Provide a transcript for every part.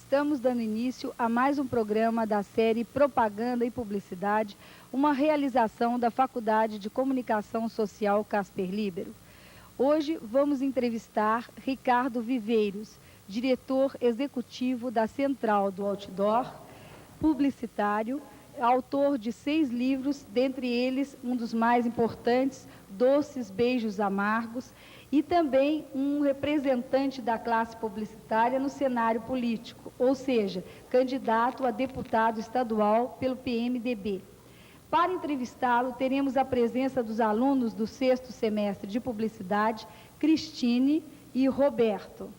Estamos dando início a mais um programa da série Propaganda e Publicidade, uma realização da Faculdade de Comunicação Social Casper Líbero. Hoje vamos entrevistar Ricardo Viveiros, diretor executivo da Central do Outdoor, publicitário, autor de 6 livros, dentre eles um dos mais importantes, Doces Beijos Amargos, e também um representante da classe publicitária no cenário político, ou seja, candidato a deputado estadual pelo PMDB. Para entrevistá-lo, teremos a presença dos alunos do 6º semestre de Publicidade, Cristine e Roberto.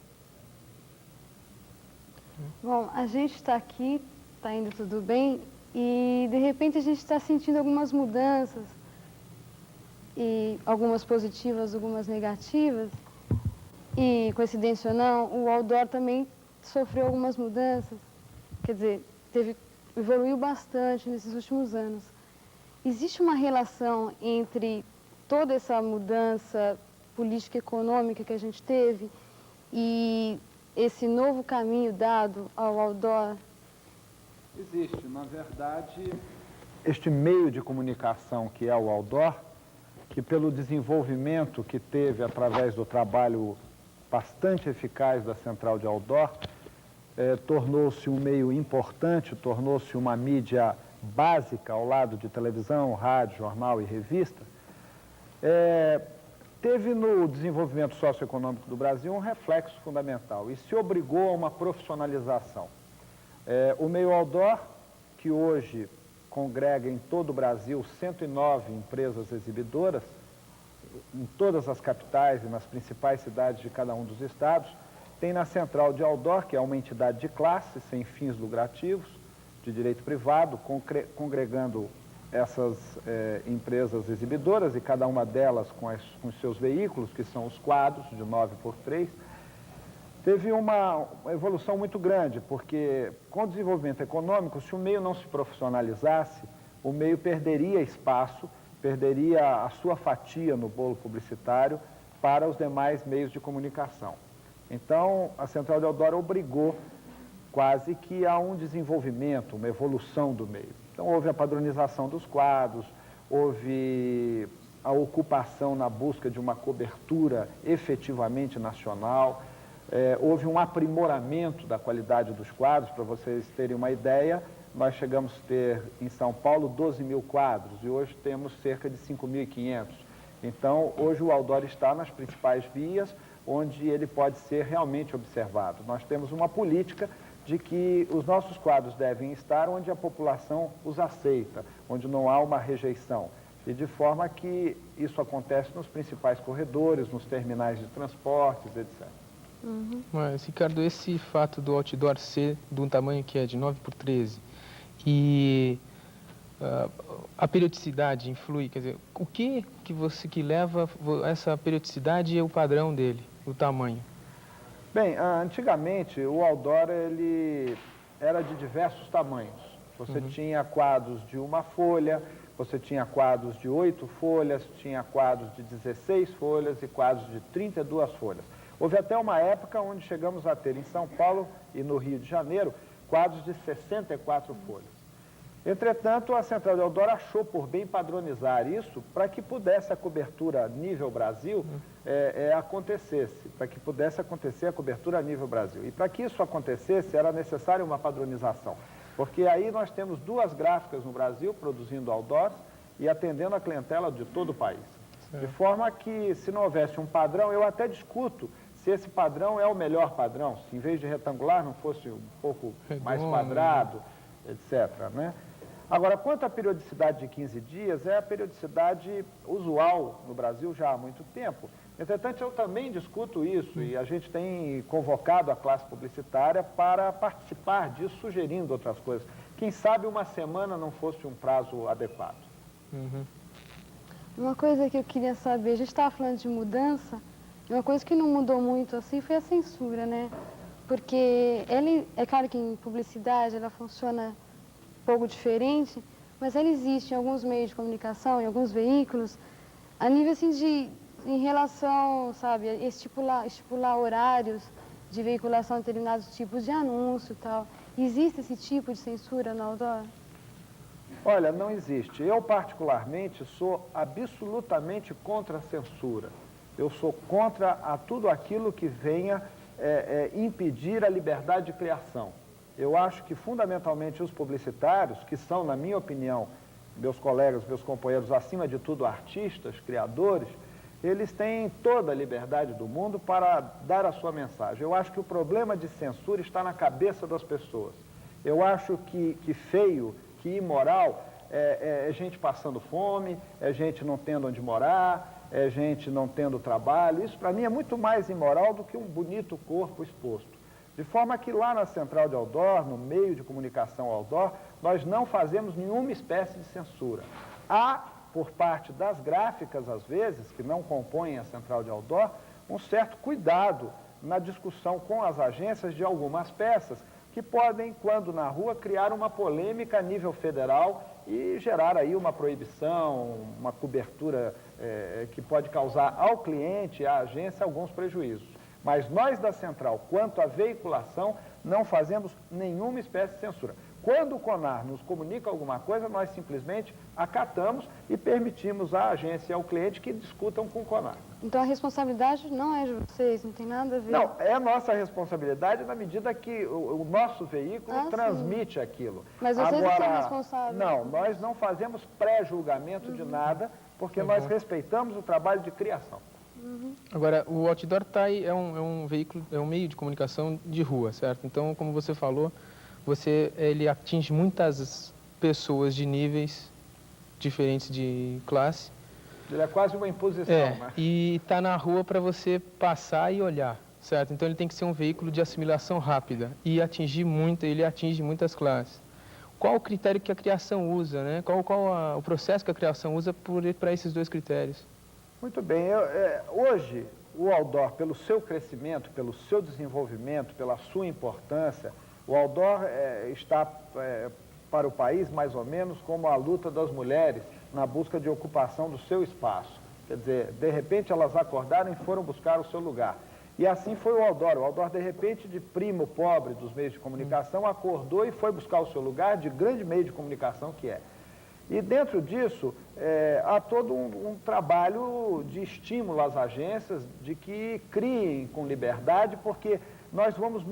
Bom, a gente está aqui, está indo tudo bem, e de repente a gente está sentindo algumas mudanças, e algumas positivas, algumas negativas, e coincidência ou não, o outdoor também sofreu algumas mudanças, quer dizer, evoluiu bastante nesses últimos anos. Existe uma relação entre toda essa mudança política e econômica que a gente teve e esse novo caminho dado ao outdoor? Existe, na verdade, este meio de comunicação que é o outdoor, que pelo desenvolvimento que teve através do trabalho bastante eficaz da Central de Outdoor, tornou-se um meio importante, tornou-se uma mídia básica ao lado de televisão, rádio, jornal e revista, teve no desenvolvimento socioeconômico do Brasil um reflexo fundamental e se obrigou a uma profissionalização. O meio outdoor, que hoje congrega em todo o Brasil 109 empresas exibidoras, em todas as capitais e nas principais cidades de cada um dos estados, tem na Central de Outdoor, que é uma entidade de classe, sem fins lucrativos, de direito privado, congregando essas empresas exibidoras, e cada uma delas com os seus veículos, que são os quadros, de 9x3, teve uma evolução muito grande, porque com o desenvolvimento econômico, se o meio não se profissionalizasse, o meio perderia espaço, perderia a sua fatia no bolo publicitário para os demais meios de comunicação. Então, a Central de Outdoor obrigou quase que a um desenvolvimento, uma evolução do meio. Então, houve a padronização dos quadros, houve a ocupação na busca de uma cobertura efetivamente nacional, houve um aprimoramento da qualidade dos quadros. Para vocês terem uma ideia, nós chegamos a ter em São Paulo 12 mil quadros e hoje temos cerca de 5.500. Então, hoje o outdoor está nas principais vias onde ele pode ser realmente observado. Nós temos uma política de que os nossos quadros devem estar onde a população os aceita, onde não há uma rejeição. E de forma que isso acontece nos principais corredores, nos terminais de transportes, etc. Mas, Ricardo, esse fato do outdoor ser de um tamanho que é de 9x13 e a periodicidade influi, quer dizer, o que leva essa periodicidade e o padrão dele, o tamanho? Bem, antigamente o outdoor ele era de diversos tamanhos. Você tinha quadros de 1 folha, você tinha quadros de 8 folhas, tinha quadros de 16 folhas e quadros de 32 folhas. Houve até uma época onde chegamos a ter em São Paulo e no Rio de Janeiro quadros de 64 folhas. Entretanto, a Central de Outdoor achou por bem padronizar isso para que pudesse a cobertura nível Brasil acontecesse, para que pudesse acontecer a cobertura a nível Brasil. E para que isso acontecesse era necessária uma padronização, porque aí nós temos 2 gráficas no Brasil produzindo outdoors e atendendo a clientela de todo o país. De forma que, se não houvesse um padrão, eu até discuto se esse padrão é o melhor padrão, se em vez de retangular não fosse um pouco mais quadrado, etc., né? Agora, quanto à periodicidade de 15 dias, é a periodicidade usual no Brasil já há muito tempo. Entretanto, eu também discuto isso e a gente tem convocado a classe publicitária para participar disso, sugerindo outras coisas. Quem sabe uma semana não fosse um prazo adequado. Uma coisa que eu queria saber, a gente estava falando de mudança, uma coisa que não mudou muito assim foi a censura, né? Porque é claro que em publicidade ela funciona um pouco diferente, mas ela existe em alguns meios de comunicação, em alguns veículos, a nível assim em relação, sabe, estipular horários de veiculação de determinados tipos de anúncio e tal. Existe esse tipo de censura no outdoor? Olha, não existe. Eu, particularmente, sou absolutamente contra a censura. Eu sou contra a tudo aquilo que venha impedir a liberdade de criação. Eu acho que, fundamentalmente, os publicitários, que são, na minha opinião, meus colegas, meus companheiros, acima de tudo, artistas, criadores, eles têm toda a liberdade do mundo para dar a sua mensagem. Eu acho que o problema de censura está na cabeça das pessoas. Eu acho que feio, que imoral, é gente passando fome, é gente não tendo onde morar, é gente não tendo trabalho. Isso, para mim, é muito mais imoral do que um bonito corpo exposto. De forma que lá na Central de Outdoor, no meio de comunicação outdoor, nós não fazemos nenhuma espécie de censura. Há, por parte das gráficas, às vezes, que não compõem a Central de Outdoor, um certo cuidado na discussão com as agências de algumas peças que podem, quando na rua, criar uma polêmica a nível federal e gerar aí uma proibição, uma cobertura que pode causar ao cliente e à agência alguns prejuízos. Mas nós da Central, quanto à veiculação, não fazemos nenhuma espécie de censura. Quando o CONAR nos comunica alguma coisa, nós simplesmente acatamos e permitimos à agência e ao cliente que discutam com o CONAR. Então a responsabilidade não é de vocês, não tem nada a ver? Não, é nossa responsabilidade na medida que o nosso veículo transmite sim. aquilo. Mas vocês não são responsáveis? Não, nós não fazemos pré-julgamento de nada, porque nós respeitamos o trabalho de criação. Agora, o outdoor tá aí, é um veículo, é um meio de comunicação de rua, certo? Então, como você falou, ele atinge muitas pessoas de níveis diferentes de classe. Ele é quase uma imposição, né? E está na rua para você passar e olhar, certo? Então, ele tem que ser um veículo de assimilação rápida e ele atinge muitas classes. Qual o critério que a criação usa, né? Qual o processo que a criação usa para esses dois critérios? Muito bem. Hoje, o outdoor, pelo seu crescimento, pelo seu desenvolvimento, pela sua importância, o outdoor está para o país mais ou menos como a luta das mulheres na busca de ocupação do seu espaço. Quer dizer, de repente elas acordaram e foram buscar o seu lugar. E assim foi o outdoor. O outdoor, de repente, de primo pobre dos meios de comunicação, acordou e foi buscar o seu lugar de grande meio de comunicação que é. E dentro disso, há todo um trabalho de estímulo às agências, de que criem com liberdade, porque nós vamos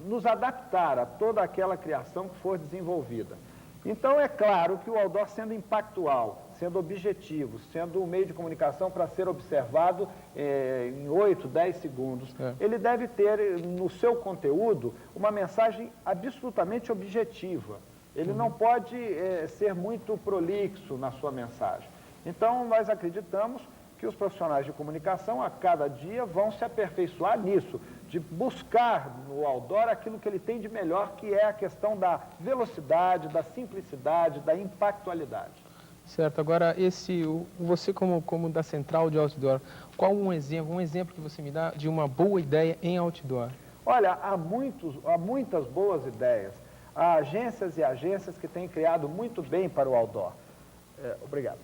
nos adaptar a toda aquela criação que for desenvolvida. Então, é claro que o outdoor, sendo impactual, sendo objetivo, sendo um meio de comunicação para ser observado em 8, 10 segundos, ele deve ter no seu conteúdo uma mensagem absolutamente objetiva. Ele não pode ser muito prolixo na sua mensagem. Então, nós acreditamos que os profissionais de comunicação, a cada dia, vão se aperfeiçoar nisso, de buscar no outdoor aquilo que ele tem de melhor, que é a questão da velocidade, da simplicidade, da impactualidade. Certo. Agora, você como da Central de Outdoor, qual um exemplo que você me dá de uma boa ideia em outdoor? Olha, há muitas boas ideias. Há agências e agências que têm criado muito bem para o outdoor. Obrigado.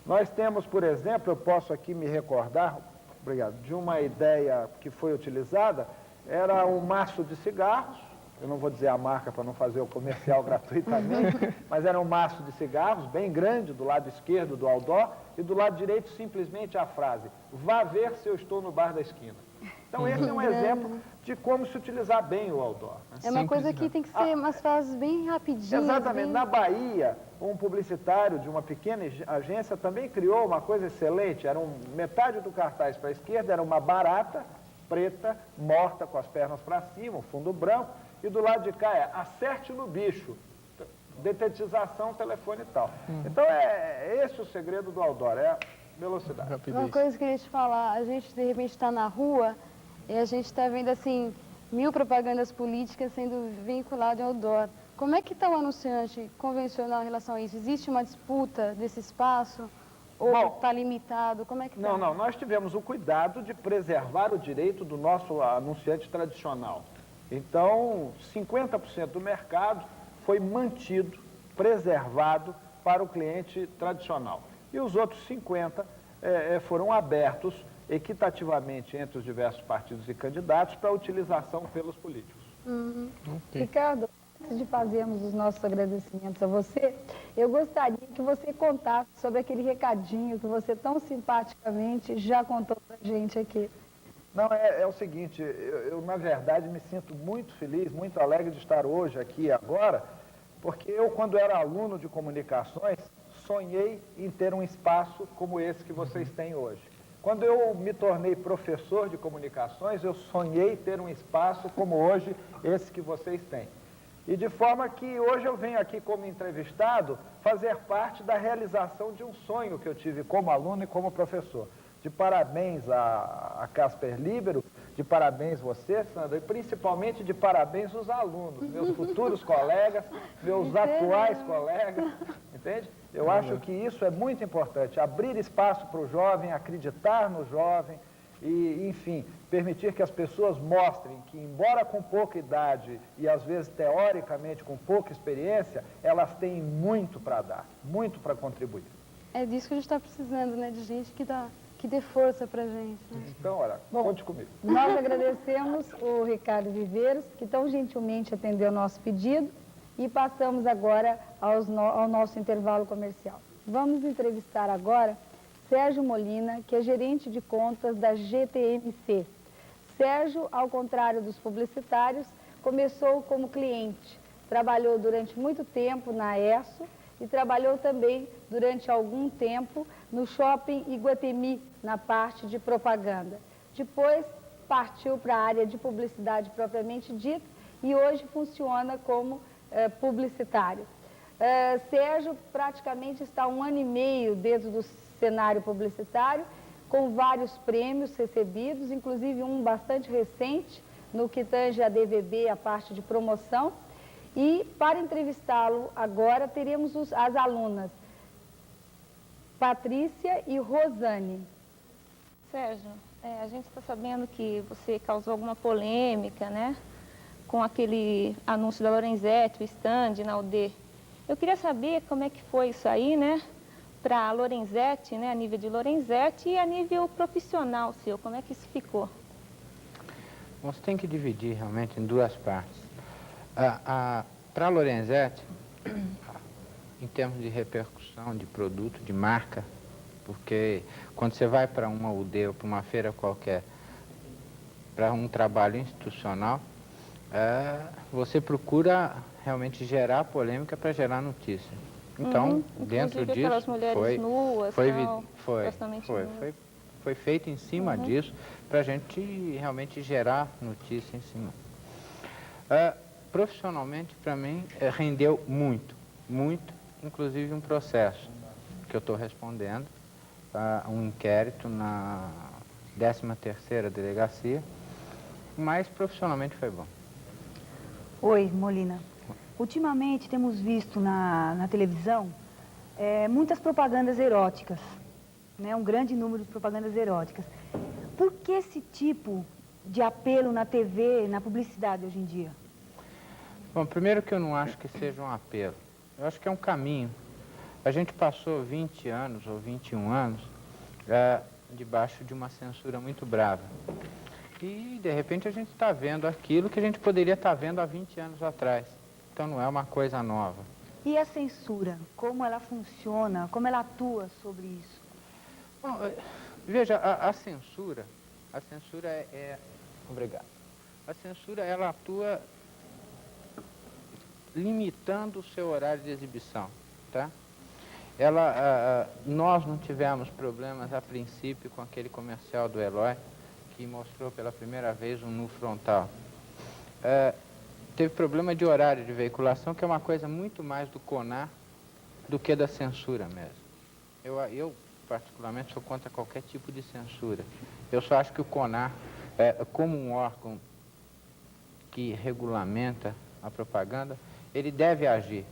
Nós temos, por exemplo, eu posso aqui me recordar, obrigado, de uma ideia que foi utilizada, era um maço de cigarros, eu não vou dizer a marca para não fazer o comercial gratuitamente, mas era um maço de cigarros bem grande do lado esquerdo do outdoor e do lado direito simplesmente a frase: vá ver se eu estou no bar da esquina. Então esse é um exemplo de como se utilizar bem o outdoor. Né? É uma coisa que tem que ser umas frases bem rapidinhas. Exatamente. Na Bahia, um publicitário de uma pequena agência também criou uma coisa excelente. Metade do cartaz para a esquerda era uma barata preta, morta com as pernas para cima, um fundo branco, e do lado de cá acerte no bicho, detetização, telefone e tal. Então é esse o segredo do outdoor, é a velocidade. Uma coisa que eu queria te falar, a gente de repente está na rua e a gente está vendo assim 1000 propagandas políticas sendo vinculadas ao outdoor. Como é que está o anunciante convencional em relação a isso? Existe uma disputa desse espaço? Ou está limitado? Como é que está? Não, nós tivemos o cuidado de preservar o direito do nosso anunciante tradicional. Então, 50% do mercado foi mantido, preservado para o cliente tradicional. E os outros 50% foram abertos equitativamente entre os diversos partidos e candidatos para utilização pelos políticos. Ok. Ricardo, antes de fazermos os nossos agradecimentos a você, eu gostaria que você contasse sobre aquele recadinho que você tão simpaticamente já contou pra gente aqui. Não, é o seguinte, eu, na verdade, me sinto muito feliz, muito alegre de estar hoje aqui agora, porque eu, quando era aluno de comunicações, sonhei em ter um espaço como esse que vocês têm hoje. Quando eu me tornei professor de comunicações, eu sonhei ter um espaço como hoje esse que vocês têm. E de forma que hoje eu venho aqui como entrevistado fazer parte da realização de um sonho que eu tive como aluno e como professor. De parabéns a Casper Libero, de parabéns você, Sandra, e principalmente de parabéns os alunos, meus futuros colegas, meus atuais colegas, entende? Eu acho que isso é muito importante, abrir espaço para o jovem, acreditar no jovem e, enfim, permitir que as pessoas mostrem que, embora com pouca idade e às vezes teoricamente com pouca experiência, elas têm muito para dar, muito para contribuir. É disso que a gente está precisando, né? De gente que dê força pra gente. Né? Então, olha, conte comigo. Nós agradecemos o Ricardo Viveiros, que tão gentilmente atendeu o nosso pedido, e passamos agora ao nosso intervalo comercial. Vamos entrevistar agora Sérgio Molina, que é gerente de contas da GTMC. Sérgio, ao contrário dos publicitários, começou como cliente, trabalhou durante muito tempo na ESSO e trabalhou também durante algum tempo no Shopping Iguatemi, na parte de propaganda. Depois partiu para a área de publicidade propriamente dita e hoje funciona como publicitário. Sérgio praticamente está 1 ano e meio dentro do cenário publicitário, com vários prêmios recebidos, inclusive um bastante recente, no que tange a DVB, a parte de promoção. E para entrevistá-lo agora, teremos as alunas Patrícia e Rosane. Sérgio, a gente está sabendo que você causou alguma polêmica, né? Com aquele anúncio da Lorenzetti, o stand na UD. Eu queria saber como é que foi isso aí, né? Para a Lorenzetti, né? A nível de Lorenzetti e a nível profissional seu, como é que isso ficou? Você tem que dividir realmente em duas partes. Para a Lorenzetti, em termos de repercussão, de produto, de marca, porque quando você vai para uma UD ou para uma feira qualquer, para um trabalho institucional, você procura realmente gerar polêmica para gerar notícia. Então, dentro disso, aquelas mulheres nuas, foi feito em cima disso para a gente realmente gerar notícia em cima. Profissionalmente, para mim, rendeu muito, inclusive um processo que eu estou respondendo, um inquérito na 13ª delegacia, mas profissionalmente foi bom. Oi, Molina. Ultimamente temos visto na televisão muitas propagandas eróticas, né? Um grande número de propagandas eróticas. Por que esse tipo de apelo na TV, na publicidade hoje em dia? Bom, primeiro que eu não acho que seja um apelo. Eu acho que é um caminho. A gente passou 20 anos ou 21 anos debaixo de uma censura muito brava. E, de repente, a gente está vendo aquilo que a gente poderia estar vendo há 20 anos atrás. Então, não é uma coisa nova. E a censura? Como ela funciona? Como ela atua sobre isso? Bom, veja, a censura Obrigado. A censura, ela atua limitando o seu horário de exibição, tá? Nós não tivemos problemas a princípio com aquele comercial do Eloy, que mostrou pela primeira vez um nu frontal. Teve problema de horário de veiculação, que é uma coisa muito mais do CONAR do que da censura mesmo. Eu particularmente, sou contra qualquer tipo de censura. Eu só acho que o CONAR, como um órgão que regulamenta a propaganda, ele deve agir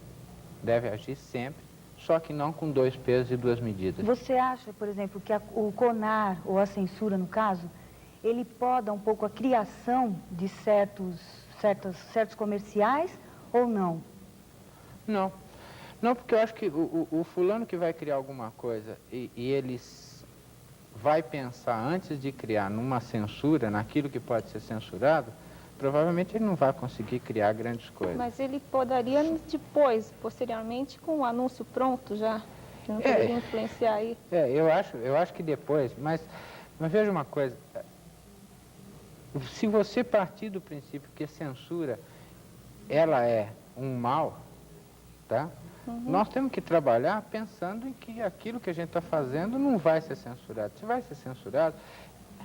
sempre, só que não com 2 pesos e 2 medidas. Você acha, por exemplo, que o CONAR, ou a censura no caso, ele poda um pouco a criação de certos comerciais ou não? Não, porque eu acho que o fulano que vai criar alguma coisa e vai pensar antes de criar numa censura, naquilo que pode ser censurado, provavelmente ele não vai conseguir criar grandes coisas. Mas ele poderia depois, posteriormente, com o anúncio pronto já, que não poderia influenciar aí. Eu acho que depois, mas veja uma coisa, se você partir do princípio que a censura, ela é um mal, tá? Nós temos que trabalhar pensando em que aquilo que a gente está fazendo não vai ser censurado. Se vai ser censurado,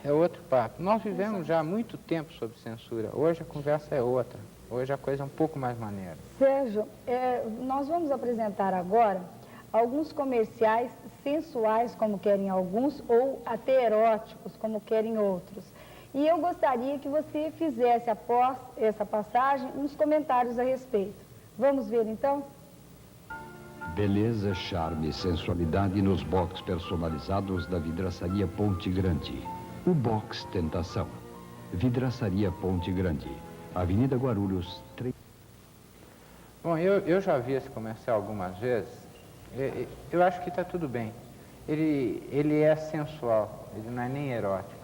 é outro papo. Nós vivemos já há muito tempo sob censura. Hoje a conversa é outra. Hoje a coisa é um pouco mais maneira. Sérgio, nós vamos apresentar agora alguns comerciais sensuais, como querem alguns, ou até eróticos, como querem outros. E eu gostaria que você fizesse, após essa passagem, uns comentários a respeito. Vamos ver, então? Beleza, charme e sensualidade nos box personalizados da Vidraçaria Ponte Grande. O Box Tentação. Vidraçaria Ponte Grande. Avenida Guarulhos, 3... Bom, eu já vi esse comercial algumas vezes. Eu acho que está tudo bem. Ele é sensual, ele não é nem erótico.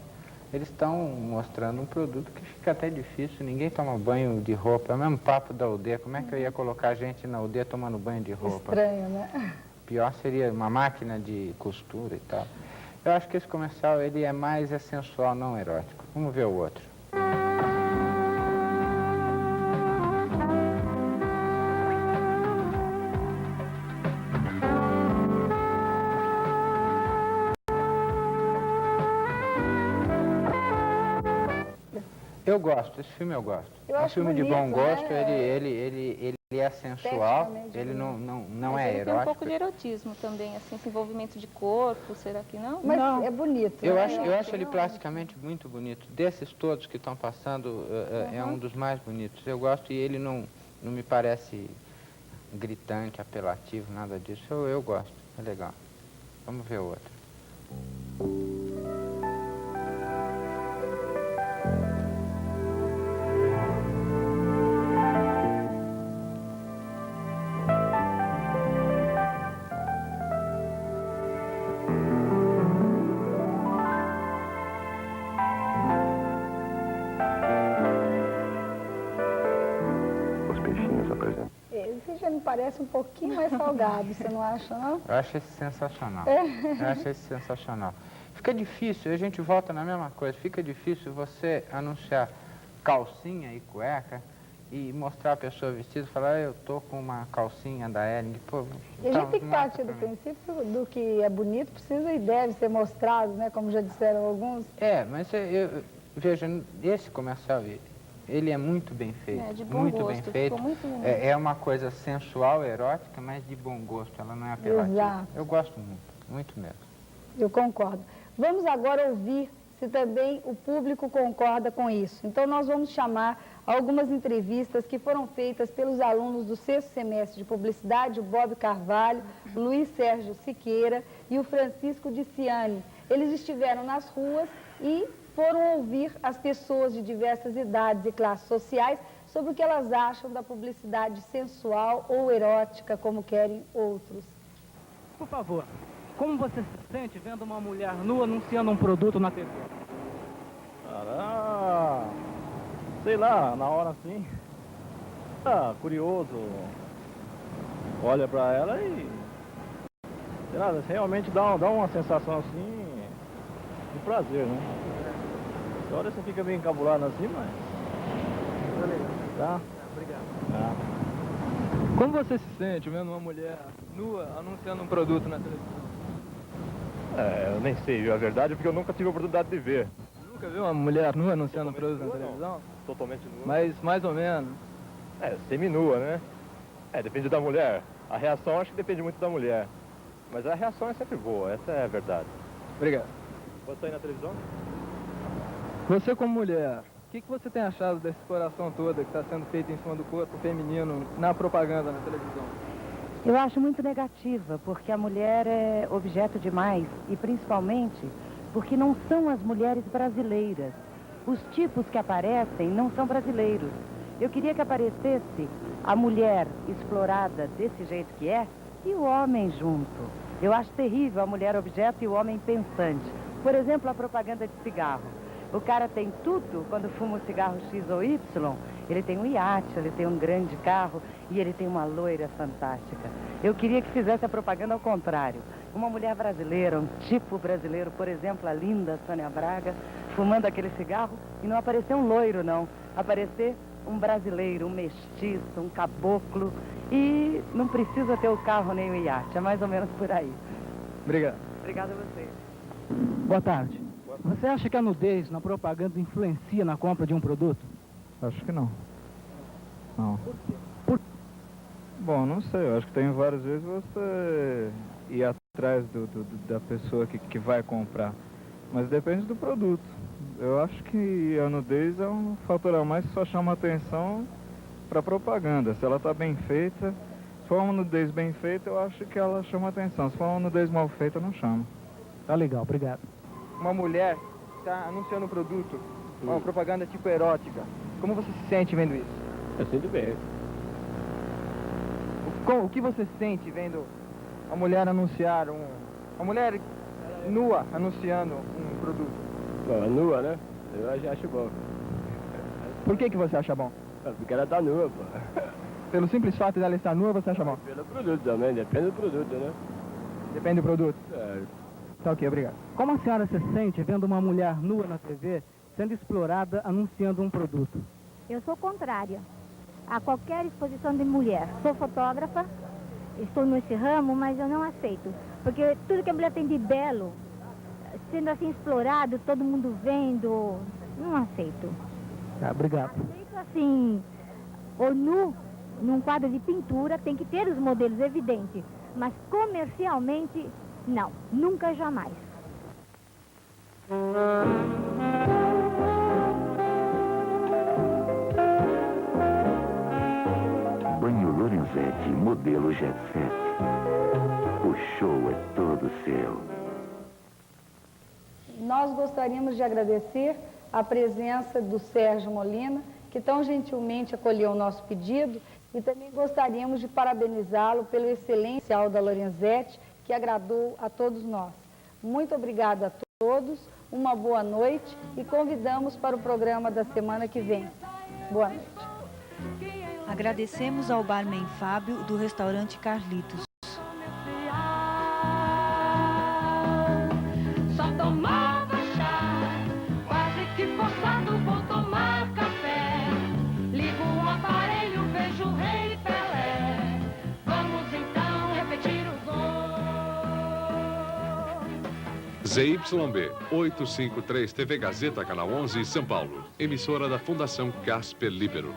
Eles estão mostrando um produto que fica até difícil, ninguém toma banho de roupa. É o mesmo papo da aldeia, como é que eu ia colocar gente na aldeia tomando banho de roupa? Estranho, né? Pior seria uma máquina de costura e tal. Eu acho que esse comercial, ele é mais sensual, não erótico. Vamos ver o outro. Eu gosto, esse filme eu gosto. Eu É um acho filme de bonito, bom gosto, né? ele é sensual, Esteticamente ele bonito. não Mas é ele tem um erótico. pouco de erotismo também, assim, esse envolvimento de corpo, será que não? Mas Não. é bonito. Eu né? acho ele plasticamente muito bonito. Desses todos que estão passando, é um dos mais bonitos. Eu gosto e ele não me parece gritante, apelativo, nada disso. Eu gosto, é legal. Vamos ver o outro. Esse já me parece um pouquinho mais salgado, você não acha, não? Eu acho esse sensacional. Eu acho esse sensacional. Fica difícil, a gente volta na mesma coisa, fica difícil você anunciar calcinha e cueca e mostrar a pessoa vestida e falar, eu tô com uma calcinha da Hering. Pô, E a gente tem que mostra partir do pra mim. princípio do que é bonito, precisa e deve ser mostrado, né? Como já disseram alguns. Mas veja, esse comercial, ele é muito bem feito. É, de bom muito gosto, bem feito. ficou muito bonito. É uma coisa sensual, erótica, mas de bom gosto, ela não é apelativa. Exato. Eu gosto muito mesmo. Eu concordo. Vamos agora ouvir se também o público concorda com isso. Então, nós vamos chamar algumas entrevistas que foram feitas pelos alunos do 6º semestre de Publicidade, o Bob Carvalho, o Luiz Sérgio Siqueira e o Francisco Diciani. Eles estiveram nas ruas e foram ouvir as pessoas de diversas idades e classes sociais sobre o que elas acham da publicidade sensual ou erótica, como querem outros. Por favor, como você se sente vendo uma mulher nua anunciando um produto na TV? Cara, sei lá, na hora assim, curioso, olha pra ela e, sei lá, realmente dá uma sensação assim, de prazer, né? A hora você fica meio encabulado assim, mas... Tá? Obrigado. Tá. Como você se sente vendo uma mulher nua anunciando um produto na televisão? Eu nem sei, viu, a verdade, porque eu nunca tive a oportunidade de ver. Nunca viu uma mulher nua anunciando um produto na nua, televisão? não. Totalmente nua. Mas mais ou menos. Seminua, né? Depende da mulher. A reação acho que depende muito da mulher. Mas a reação é sempre boa, essa é a verdade. Obrigado. Pode sair na televisão? Você como mulher, o que você tem achado dessa exploração toda que está sendo feita em cima do corpo feminino na propaganda na televisão? Eu acho muito negativa, porque a mulher é objeto demais, e principalmente porque não são as mulheres brasileiras. Os tipos que aparecem não são brasileiros. Eu queria que aparecesse a mulher explorada desse jeito que é e o homem junto. Eu acho terrível a mulher objeto e o homem pensante. Por exemplo, a propaganda de cigarro. O cara tem tudo, quando fuma um cigarro X ou Y, ele tem um iate, ele tem um grande carro e ele tem uma loira fantástica. Eu queria que fizesse a propaganda ao contrário. Uma mulher brasileira, um tipo brasileiro, por exemplo, a linda Sônia Braga, fumando aquele cigarro e não aparecer um loiro, não. Aparecer um brasileiro, um mestiço, um caboclo. E não precisa ter o carro nem o iate, é mais ou menos por aí. Obrigado. Obrigada a você. Boa tarde. Você acha que a nudez na propaganda influencia na compra de um produto? Acho que não. Não. Por quê? Bom, não sei. Eu acho que tem várias vezes você ir atrás da pessoa que vai comprar. Mas depende do produto. Eu acho que a nudez é um fator a mais que só chama atenção para propaganda. Se ela está bem feita, se for uma nudez bem feita, eu acho que ela chama atenção. Se for uma nudez mal feita, não chama. Tá legal, obrigado. Uma mulher está anunciando um produto, uma propaganda tipo erótica. Como você se sente vendo isso? Eu sinto bem. O que você sente vendo a mulher anunciar uma mulher nua anunciando um produto? Bom, nua, né? Eu acho bom. Por que você acha bom? Porque ela tá nua, pô. Pelo simples fato dela estar nua, você acha bom? Pelo produto também, depende do produto, né? Depende do produto? É. Tá ok, obrigado. Como a senhora se sente vendo uma mulher nua na TV sendo explorada anunciando um produto? Eu sou contrária a qualquer exposição de mulher. Sou fotógrafa, estou nesse ramo, mas eu não aceito. Porque tudo que a mulher tem de belo, sendo assim explorado, todo mundo vendo, não aceito. Tá, obrigado. Aceito assim, ou nu, num quadro de pintura, tem que ter os modelos evidentes. Mas comercialmente, não, nunca, jamais. Banho Lorenzetti, modelo Jet Set. O show é todo seu. Nós gostaríamos de agradecer a presença do Sérgio Molina, que tão gentilmente acolheu o nosso pedido, e também gostaríamos de parabenizá-lo pelo excelente comercial da Lorenzetti, que agradou a todos nós. Muito obrigada a todos, uma boa noite e convidamos para o programa da semana que vem. Boa noite. Agradecemos ao barman Fábio do restaurante Carlitos. Só tomava chá, quase que forçado vou tomar café. Ligo o aparelho, vejo o Rei Pelé. Vamos então repetir o gol. ZYB 853 TV Gazeta, Canal 11, São Paulo. Emissora da Fundação Casper Libero.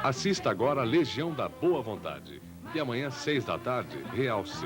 Assista agora a Legião da Boa Vontade. E amanhã, 6 da tarde, realce